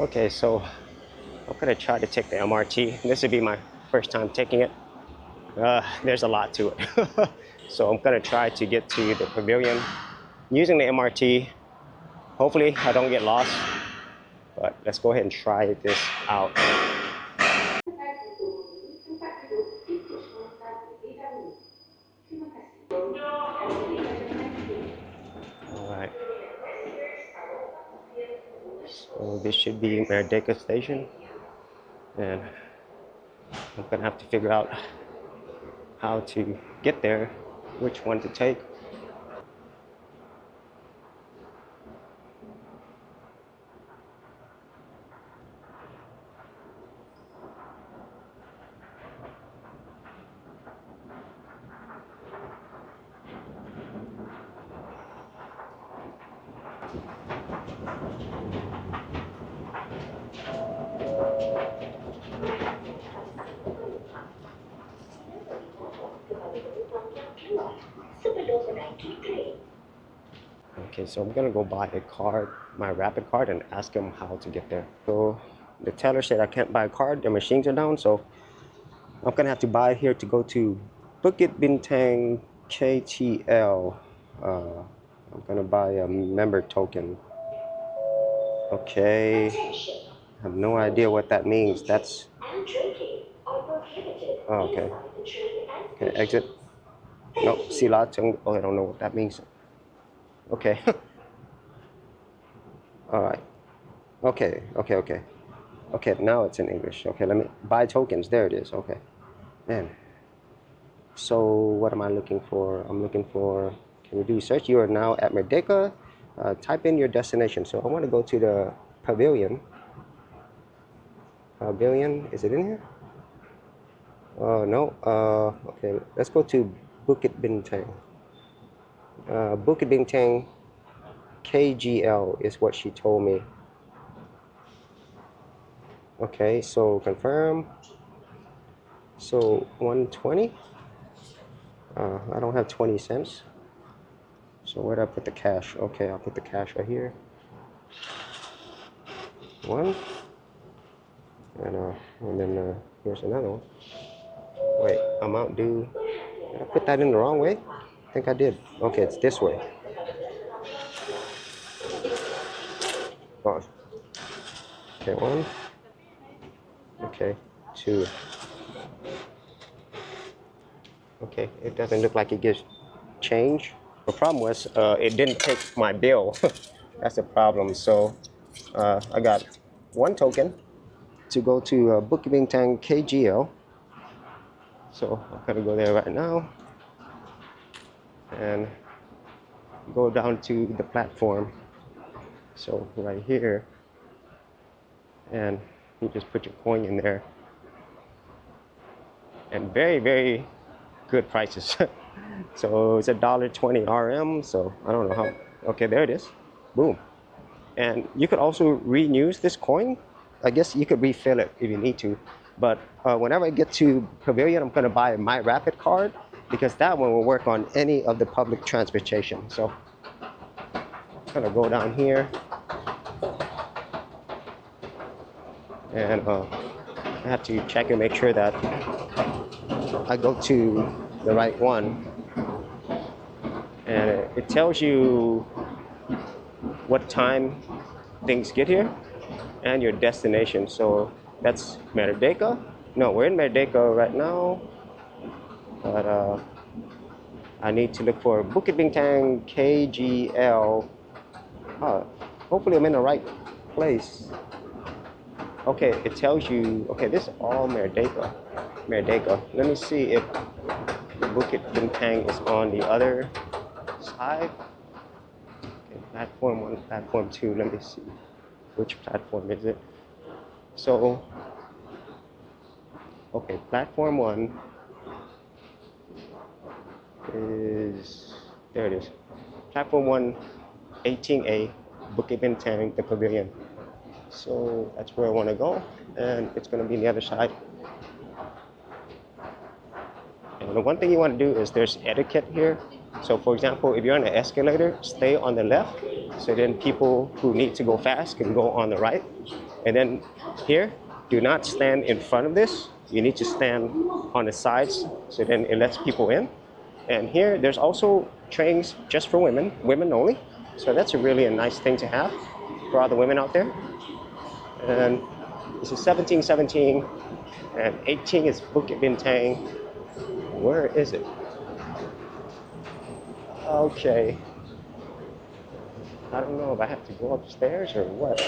Okay, so I'm gonna try to take the MRT. This would be my first time taking it. There's a lot to it. So I'm gonna try to get to the pavilion using the MRT. Hopefully I don't get lost, but let's go ahead and try this out. Alright. So this should be Merdeka Station. And I'm gonna have to figure out how to get there, which one to take. Okay, so I'm gonna go buy a card, my rapid card, and ask him how to get there. So the teller said I can't buy a card, the machines are down, so I'm gonna have to buy it here to go to Bukit Bintang KTL. I'm gonna buy a member token. Okay, I have no idea what that means. That's oh, okay. Okay, exit. Nope, silatong. Oh, I don't know what that means. Okay. All right. Okay. Okay, now it's in English. Okay, let me buy tokens. There it is. Okay. Man. So what am I looking for? I'm looking for, can we do search? You are now at Merdeka. Type in your destination. So I want to go to the pavilion. Pavilion, is it in here? No. Okay, let's go to Bukit Bintang. Bukit Bintang KGL is what she told me. Okay, so confirm. So 120. I don't have 20 cents. So where do I put the cash? Okay, I'll put the cash right here. One. And then here's another one. Wait, amount due. Did I put that in the wrong way? I think I did. Okay, it's this way. Oh. Okay, one. Okay, two. Okay, it doesn't look like it gives change. The problem was it didn't take my bill. That's the problem. So I got one token to go to Bukit Bintang KGL. So I'm gonna go there right now and go down to the platform. So right here, and you just put your coin in there. And very, very good prices. So it's $1.20 RM. So I don't know how. Okay, there it is. Boom. And you could also reuse this coin. I guess you could refill it if you need to. But whenever I get to Pavilion, I'm going to buy my Rapid card because that one will work on any of the public transportation. So I'm going to go down here. And I have to check and make sure that I go to the right one. And it tells you what time things get here and your destination. So that's Merdeka. No, we're in Merdeka right now, but I need to look for Bukit Bintang KGL. Hopefully I'm in the right place. Okay, it tells you, okay, this is all Merdeka. Let me see if Bukit Bintang is on the other side. Okay, platform 1, platform 2, let me see. Which platform is it? So, okay, platform 1 is, there it is. Platform 1, 18A, Bukit Bintang, the pavilion. So that's where I want to go, and it's going to be on the other side. And the one thing you want to do is there's etiquette here. So for example, if you're on an escalator, stay on the left, so then people who need to go fast can go on the right. And then here, do not stand in front of this. You need to stand on the sides, so then it lets people in. And here, there's also trains just for women, women only. So that's really a nice thing to have for all the women out there. And this is 1717, and 18 is Bukit Bintang. Where is it? Okay. I don't know if I have to go upstairs or what.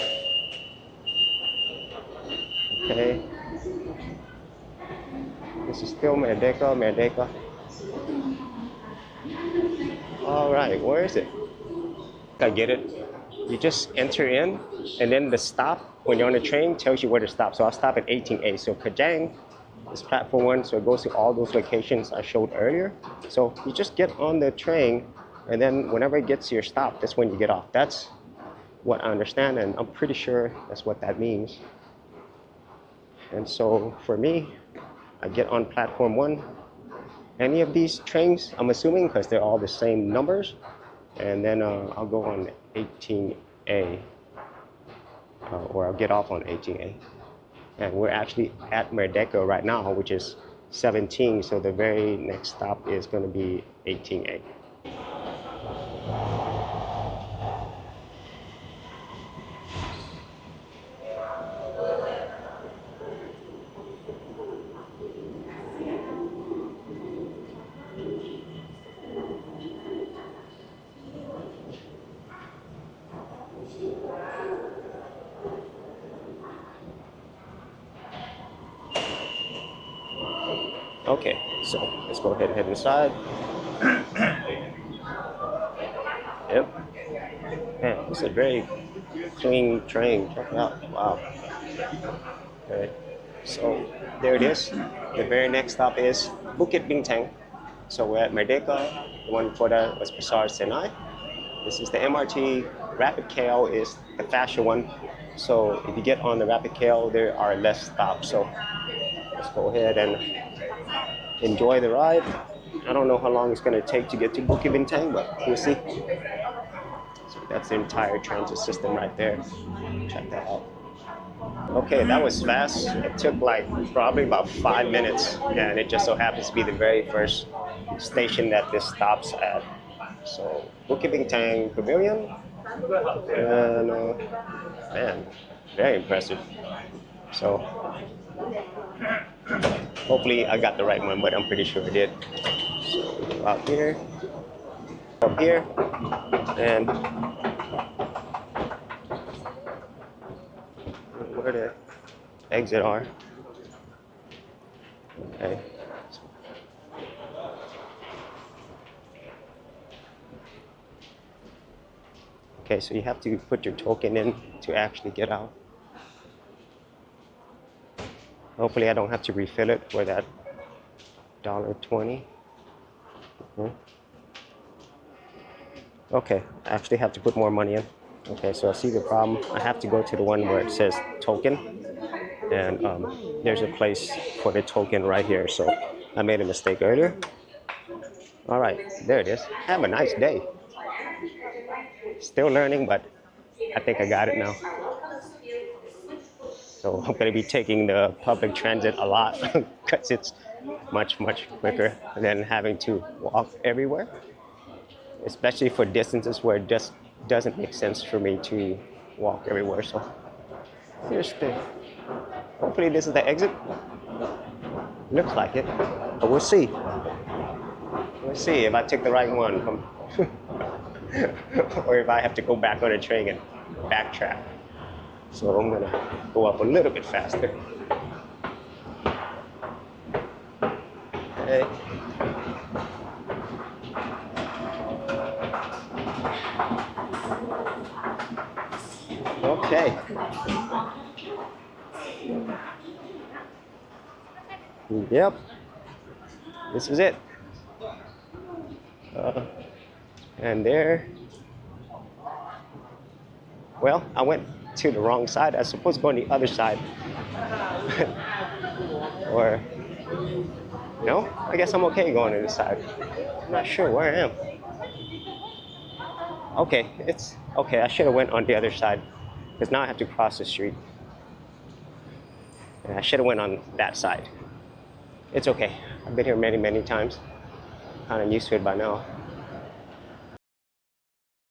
Okay. This is still Merdeka, Merdeka. All right, where is it? I get it. You just enter in, and then the stop when you're on the train tells you where to stop. So I'll stop at 18A. So Kajang is platform 1, so it goes to all those locations I showed earlier. So you just get on the train, and then whenever it gets to your stop, that's when you get off. That's what I understand, and I'm pretty sure that's what that means. And so for me, I get on platform 1. Any of these trains, I'm assuming, because they're all the same numbers. And then I'll go on 18A, or I'll get off on 18A. And we're actually at Merdeka right now, which is 17, so the very next stop is going to be 18A. Okay, so let's go ahead and head inside. Yep. Man, this is a very clean train. Check it out. Wow. Okay, so there it is. The very next stop is Bukit Bintang. So we're at Merdeka. The one before that was Pasar Senai. This is the MRT. Rapid KL is the faster one. So if you get on the Rapid KL, there are less stops. So let's go ahead and enjoy the ride. I don't know how long it's going to take to get to Bukit Bintang, but we'll see. So that's the entire transit system right there. Check that out. Okay, that was fast. It took like probably about 5 minutes, and it just so happens to be the very first station that this stops at. So Bukit Bintang Pavilion, and man, very impressive. So hopefully I got the right one, but I'm pretty sure I did. So go out here, up here, and where the exit are. Okay. Okay, so you have to put your token in to actually get out. Hopefully I don't have to refill it for that $1.20. Okay, I actually have to put more money in. Okay, so I see the problem. I have to go to the one where it says token, and there's a place for the token right here. So I made a mistake earlier. All right, there it is. Have a nice day. Still learning, but I think I got it now. So I'm going to be taking the public transit a lot because it's much quicker than having to walk everywhere, especially for distances where it just doesn't make sense for me to walk everywhere. So here's the, hopefully this is the exit. Looks like it, but we'll see. We'll see if I take the right one or if I have to go back on the train and backtrack. So I'm gonna go up a little bit faster. Okay. Okay. Yep. This is it. And there. Well, I went to the wrong side. I was supposed to go on the other side. Or no? I guess I'm okay going to this side. I'm not sure where I am. Okay, it's okay. I should have went on the other side because now I have to cross the street. I should have went on that side. It's okay. I've been here many times. Kind of used to it by now.